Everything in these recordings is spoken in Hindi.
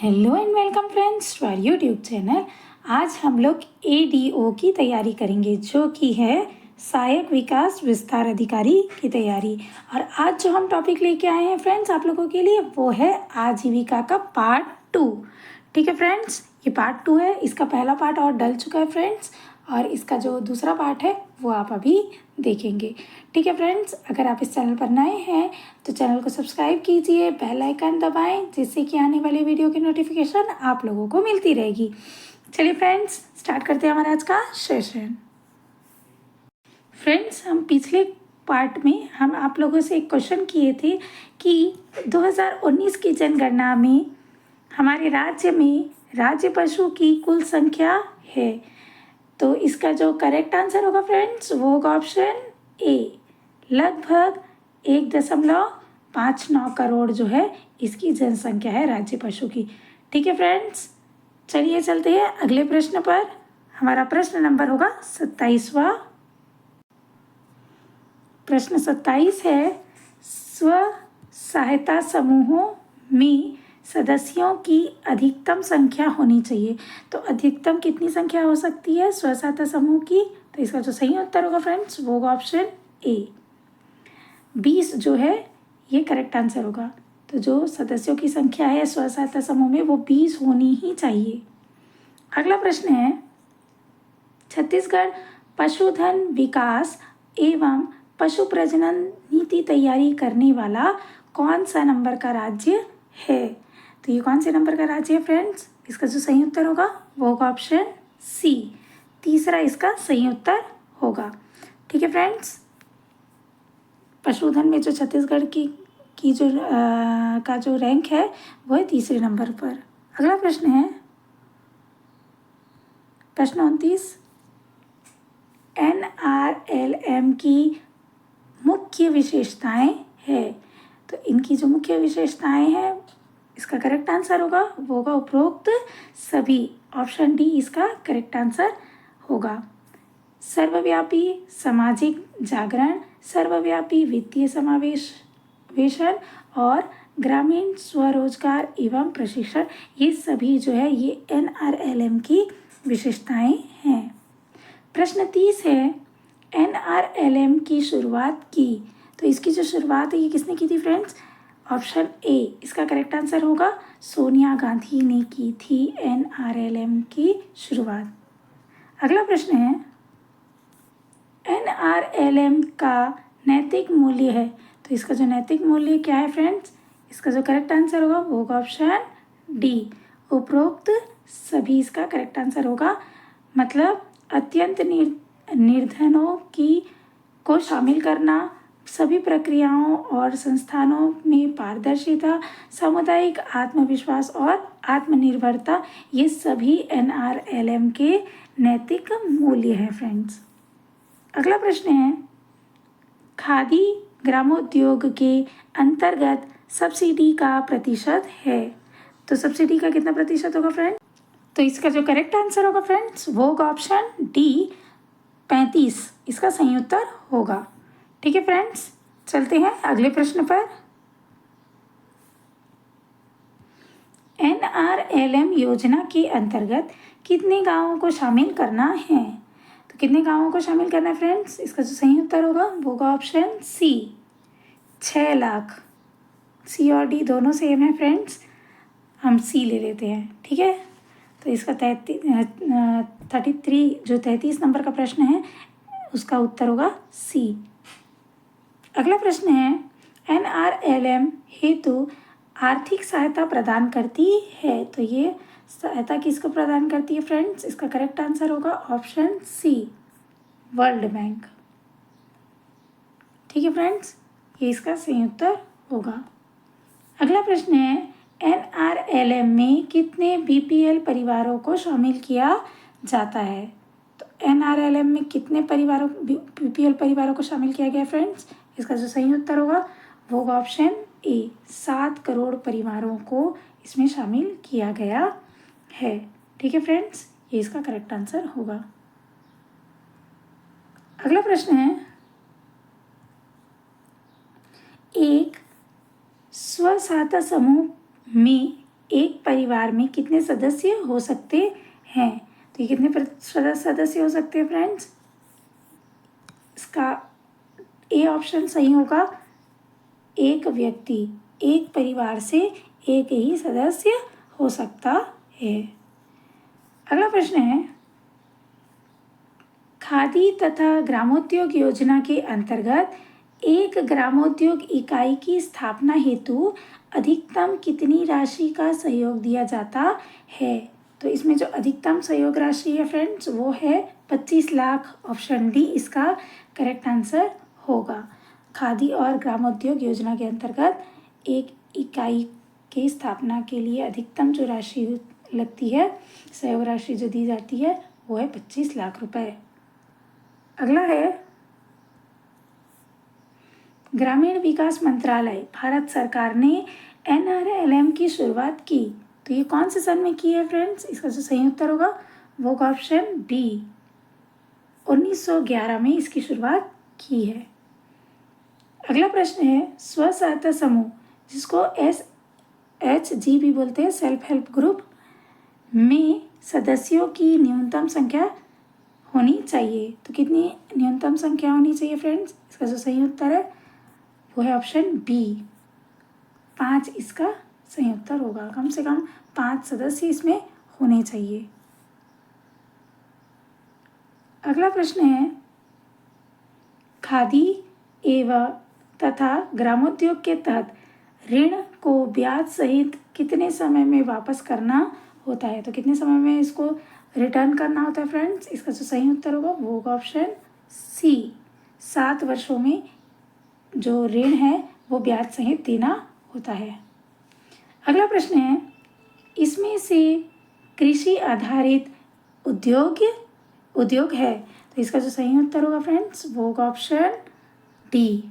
Hello and welcome friends to our YouTube channel. आज हम लोग ADO की तैयारी करेंगे जो कि है सहायक विकास विस्तार अधिकारी की तैयारी। और आज जो हम टॉपिक लेके आए हैं फ्रेंड्स आप लोगों के लिए वो है आजीविका का पार्ट 2। ठीक है फ्रेंड्स, ये पार्ट 2 है। इसका पहला पार्ट और डल चुका है फ्रेंड्स, और इसका जो दूसरा पार्ट है वो आप अभी देखेंगे। ठीक है फ्रेंड्स, अगर आप इस चैनल पर नए हैं तो चैनल को सब्सक्राइब कीजिए, बेल आइकन दबाएं जिससे कि आने वाली वीडियो की नोटिफिकेशन आप लोगों को मिलती रहेगी। चलिए फ्रेंड्स, स्टार्ट करते हैं हमारा आज का सेशन। फ्रेंड्स, हम पिछले पार्ट में हम आप लोगों से एक क्वेश्चन किए थे कि 2019 की जनगणना में हमारे राज्य में राज्य पशु की कुल संख्या है। तो इसका जो करेक्ट आंसर होगा फ्रेंड्स वो होगा ऑप्शन ए, लगभग 1.59 करोड़ जो है इसकी जनसंख्या है राज्य पशु की। ठीक है फ्रेंड्स, चलिए चलते हैं अगले प्रश्न पर। हमारा प्रश्न नंबर होगा 27वां। प्रश्न 27 है, स्व सहायता समूहों में सदस्यों की अधिकतम संख्या होनी चाहिए। तो अधिकतम कितनी संख्या हो सकती है स्व सहायता समूह की? तो इसका जो सही उत्तर होगा फ्रेंड्स वो होगा ऑप्शन ए, 20 जो है ये करेक्ट आंसर होगा। तो जो सदस्यों की संख्या है स्व सहायता समूह में वो 20 होनी ही चाहिए। अगला प्रश्न है, छत्तीसगढ़ पशुधन विकास एवं पशु प्रजनन नीति तैयारी करने वाला कौन सा नंबर का राज्य है? तो ये कौन से नंबर का राज्य है फ्रेंड्स? इसका जो सही उत्तर होगा वो होगा ऑप्शन सी, तीसरा इसका सही उत्तर होगा। ठीक है फ्रेंड्स, पशुधन में जो छत्तीसगढ़ की जो का जो रैंक है वो है तीसरे नंबर पर। अगला प्रश्न है प्रश्न 29, NRLM की मुख्य विशेषताएं है। तो इनकी जो मुख्य विशेषताएं हैं इसका करेक्ट आंसर होगा वो होगा उपरोक्त सभी, ऑप्शन डी इसका करेक्ट आंसर होगा। सर्वव्यापी सामाजिक जागरण, सर्वव्यापी वित्तीय समावेशन और ग्रामीण स्वरोजगार एवं प्रशिक्षण, ये सभी जो है ये NRLM की विशेषताएं हैं। प्रश्न 30 है, NRLM की शुरुआत की। तो इसकी जो शुरुआत है ये किसने की थी फ्रेंड्स? ऑप्शन ए इसका करेक्ट आंसर होगा, सोनिया गांधी ने की थी NRLM की शुरुआत। अगला प्रश्न है, NRLM का नैतिक मूल्य है। तो इसका जो नैतिक मूल्य क्या है फ्रेंड्स? इसका जो करेक्ट आंसर होगा वो होगा ऑप्शन डी, उपरोक्त सभी इसका करेक्ट आंसर होगा। मतलब अत्यंत निर्धनों को शामिल करना, सभी प्रक्रियाओं और संस्थानों में पारदर्शिता, सामुदायिक आत्मविश्वास और आत्मनिर्भरता, ये सभी NRLM के नैतिक मूल्य हैं फ्रेंड्स। अगला प्रश्न है, खादी ग्रामोद्योग के अंतर्गत सब्सिडी का प्रतिशत है। तो सब्सिडी का कितना प्रतिशत होगा फ्रेंड? तो इसका जो करेक्ट आंसर होगा फ्रेंड्स वो होगा ऑप्शन डी, 35 इसका सही उत्तर होगा। ठीक है फ्रेंड्स, चलते हैं अगले प्रश्न पर। NRLM योजना के अंतर्गत कितने गांवों को शामिल करना है? तो कितने गांवों को शामिल करना है फ्रेंड्स? इसका जो सही उत्तर होगा वो होगा ऑप्शन सी, 6 लाख। सी और डी दोनों सेम है फ्रेंड्स, हम सी ले लेते हैं। ठीक है, तो इसका 33 नंबर का प्रश्न है उसका उत्तर होगा सी। अगला प्रश्न है, NRLM हेतु आर्थिक सहायता प्रदान करती है। तो ये सहायता किसको प्रदान करती है फ्रेंड्स? इसका करेक्ट आंसर होगा ऑप्शन सी, वर्ल्ड बैंक। ठीक है फ्रेंड्स, ये इसका सही उत्तर होगा। अगला प्रश्न है, NRLM में कितने BPL परिवारों को शामिल किया जाता है? तो NRLM में कितने BPL परिवारों को शामिल किया गया फ्रेंड्स? इसका जो सही उत्तर होगा वो होगा ऑप्शन ए, 7 करोड़ परिवारों को इसमें शामिल किया गया है। ठीक है फ्रेंड्स, ये इसका करेक्ट आंसर होगा। अगला प्रश्न है, एक स्व सहायता समूह में एक परिवार में कितने सदस्य हो सकते हैं? तो ये कितने सदस्य हो सकते हैं फ्रेंड्स? इसका ए ऑप्शन सही होगा, एक व्यक्ति, एक परिवार से एक ही सदस्य हो सकता है। अगला प्रश्न है, खादी तथा ग्रामोद्योग योजना के अंतर्गत एक ग्रामोद्योग इकाई की स्थापना हेतु अधिकतम कितनी राशि का सहयोग दिया जाता है? तो इसमें जो अधिकतम सहयोग राशि है फ्रेंड्स वो है 25 लाख। ऑप्शन डी इसका करेक्ट आंसर होगा। खादी और ग्रामोद्योग योजना के अंतर्गत एक इकाई की स्थापना के लिए अधिकतम जो राशि लगती है, सहयोग राशि जो दी जाती है वो है 25 लाख रुपए। अगला है, ग्रामीण विकास मंत्रालय भारत सरकार ने NRLM की शुरुआत की, तो ये कौन से सन में की है फ्रेंड्स? इसका जो सही उत्तर होगा वो होगा ऑप्शन बी, 1911 में इसकी शुरुआत की है। अगला प्रश्न है, स्व सहायता समूह जिसको SHG भी बोलते हैं, सेल्फ हेल्प ग्रुप, में सदस्यों की न्यूनतम संख्या होनी चाहिए, तो कितनी न्यूनतम संख्या होनी चाहिए फ्रेंड्स? इसका जो सही उत्तर है वो है ऑप्शन बी, 5 इसका सही उत्तर होगा। कम से कम 5 सदस्य इसमें होने चाहिए। अगला प्रश्न है, खादी एवं तथा ग्रामोद्योग के तहत ऋण को ब्याज सहित कितने समय में वापस करना होता है? तो कितने समय में इसको रिटर्न करना होता है फ्रेंड्स? इसका जो सही उत्तर होगा वो होगा ऑप्शन सी, 7 वर्षों में जो ऋण है वो ब्याज सहित देना होता है। अगला प्रश्न है, इसमें से कृषि आधारित उद्योग है, तो इसका जो सही उत्तर होगा फ्रेंड्स वो होगा ऑप्शन डी,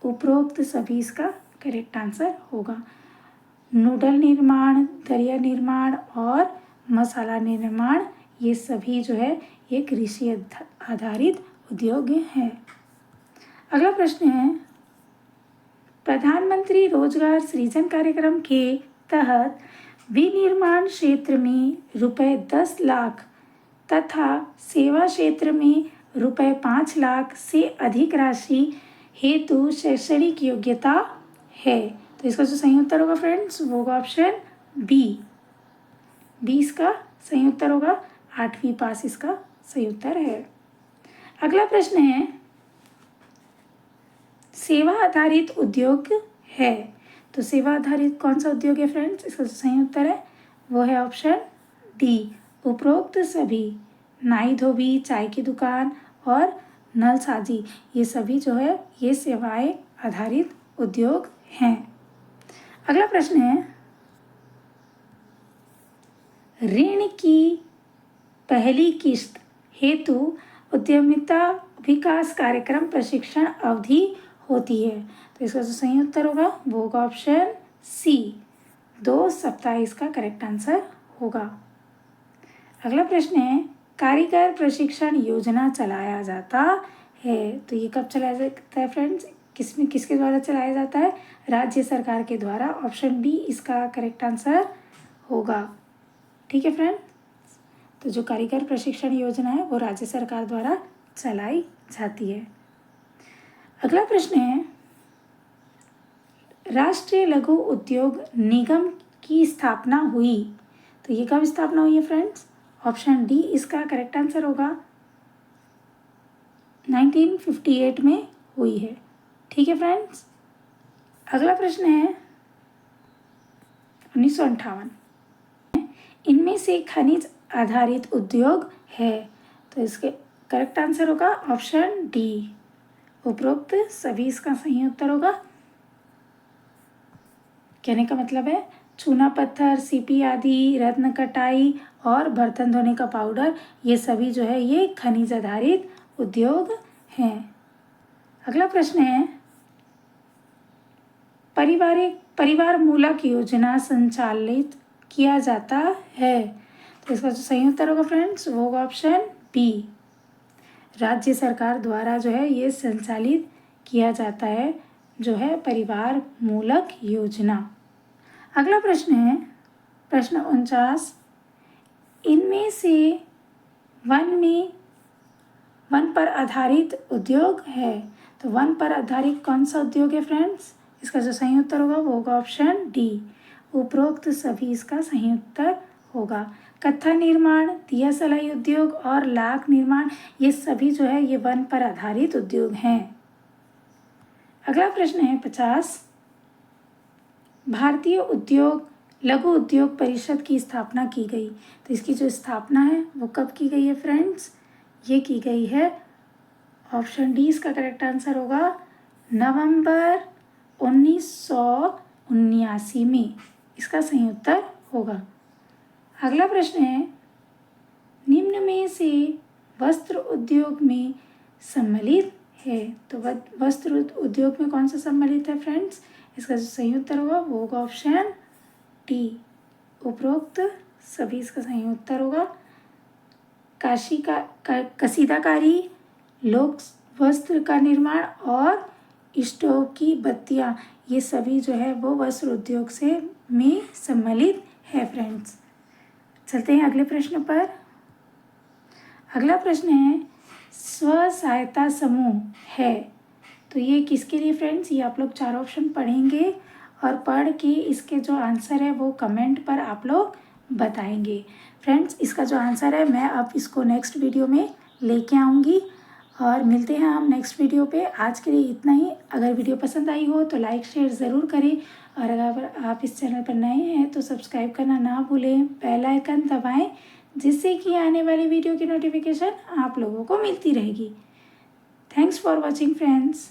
उपरोक्त सभी इसका करेक्ट आंसर होगा। नूडल निर्माण, दरिया निर्माण और मसाला निर्माण, ये सभी जो है ये कृषि आधारित उद्योग हैं। अगला प्रश्न है, प्रधानमंत्री रोजगार सृजन कार्यक्रम के तहत विनिर्माण क्षेत्र में ₹10 लाख तथा सेवा क्षेत्र में ₹5 लाख से अधिक राशि हेतु शैक्षणिक योग्यता है, तो इसका जो सही उत्तर होगा फ्रेंड्स वो होगा ऑप्शन बी, 20 का सही उत्तर होगा। 8वीं पास इसका सही उत्तर है। अगला प्रश्न है, सेवा आधारित उद्योग है, तो सेवा आधारित कौन सा उद्योग है फ्रेंड्स? इसका जो सही उत्तर है वो है ऑप्शन डी, उपरोक्त सभी, नाई धोबी, चाय की दुकान और नलसाजी, ये सभी जो है ये सेवाएं आधारित उद्योग हैं। अगला प्रश्न है, ऋण की पहली किस्त हेतु उद्यमिता विकास कार्यक्रम प्रशिक्षण अवधि होती है, तो इसका जो सही उत्तर होगा वो होगा ऑप्शन सी, 2 सप्ताह इसका करेक्ट आंसर होगा। अगला प्रश्न है, कारीगर प्रशिक्षण योजना चलाया जाता है, तो ये कब चलाया जाता है फ्रेंड्स? किसके द्वारा चलाया जाता है? राज्य सरकार के द्वारा। ऑप्शन बी इसका करेक्ट आंसर होगा। ठीक है फ्रेंड्स, तो जो कारीगर प्रशिक्षण योजना है वो राज्य सरकार द्वारा चलाई जाती है। अगला प्रश्न है, राष्ट्रीय लघु उद्योग निगम की स्थापना हुई, तो ये कब स्थापना हुई है फ्रेंड्स? ऑप्शन डी इसका करेक्ट आंसर होगा, 1958 में हुई है। ठीक है फ्रेंड्स, अगला प्रश्न है 1958, इनमें से खनिज आधारित उद्योग है, तो इसके करेक्ट आंसर होगा ऑप्शन डी, उपरोक्त सभी इसका सही उत्तर होगा। कहने का मतलब है चूना पत्थर, सीपी आदि, रत्न कटाई और बर्तन धोने का पाउडर, ये सभी जो है ये खनिज आधारित उद्योग हैं। अगला प्रश्न है, परिवार मूलक योजना संचालित किया जाता है, तो इसका जो सही उत्तर होगा फ्रेंड्स वो होगा ऑप्शन बी, राज्य सरकार द्वारा जो है ये संचालित किया जाता है जो है परिवार मूलक योजना। अगला प्रश्न है, प्रश्न 49, इनमें से वन पर आधारित उद्योग है। तो वन पर आधारित कौन सा उद्योग है फ्रेंड्स? इसका जो सही उत्तर होगा वो होगा ऑप्शन डी, उपरोक्त सभी इसका सही उत्तर होगा। कत्था निर्माण, दिया सलाई उद्योग और लाख निर्माण, ये सभी जो है ये वन पर आधारित उद्योग हैं। अगला प्रश्न है 50, भारतीय उद्योग लघु उद्योग परिषद की स्थापना की गई। तो इसकी जो स्थापना है वो कब की गई है फ्रेंड्स? ये की गई है, ऑप्शन डी इसका करेक्ट आंसर होगा, नवंबर 1979 में इसका सही उत्तर होगा। अगला प्रश्न है, निम्न में से वस्त्र उद्योग में सम्मिलित है। तो वस्त्र उद्योग में कौन सा सम्मिलित है फ्रेंड्स? इसका जो सही उत्तर होगा वो होगा ऑप्शन डी, उपरोक्त सभी इसका सही उत्तर होगा। कसीदाकारी, लोक वस्त्र का निर्माण और स्टोव की बत्तियां, ये सभी जो है वो वस्त्र उद्योग से में सम्मिलित है फ्रेंड्स। चलते हैं अगले प्रश्न पर। अगला प्रश्न है, स्व सहायता समूह है। तो ये किसके लिए फ्रेंड्स? ये आप लोग 4 ऑप्शन पढ़ेंगे और पढ़ के इसके जो आंसर है वो कमेंट पर आप लोग बताएंगे। फ्रेंड्स इसका जो आंसर है मैं अब इसको नेक्स्ट वीडियो में लेके आऊँगी और मिलते हैं हम नेक्स्ट वीडियो पे। आज के लिए इतना ही। अगर वीडियो पसंद आई हो तो लाइक शेयर ज़रूर करें और अगर आप इस चैनल पर नए हैं तो सब्सक्राइब करना ना भूलें, बेल आइकन दबाएं जिससे कि आने वाली वीडियो की नोटिफिकेशन आप लोगों को मिलती रहेगी। Thanks for watching friends.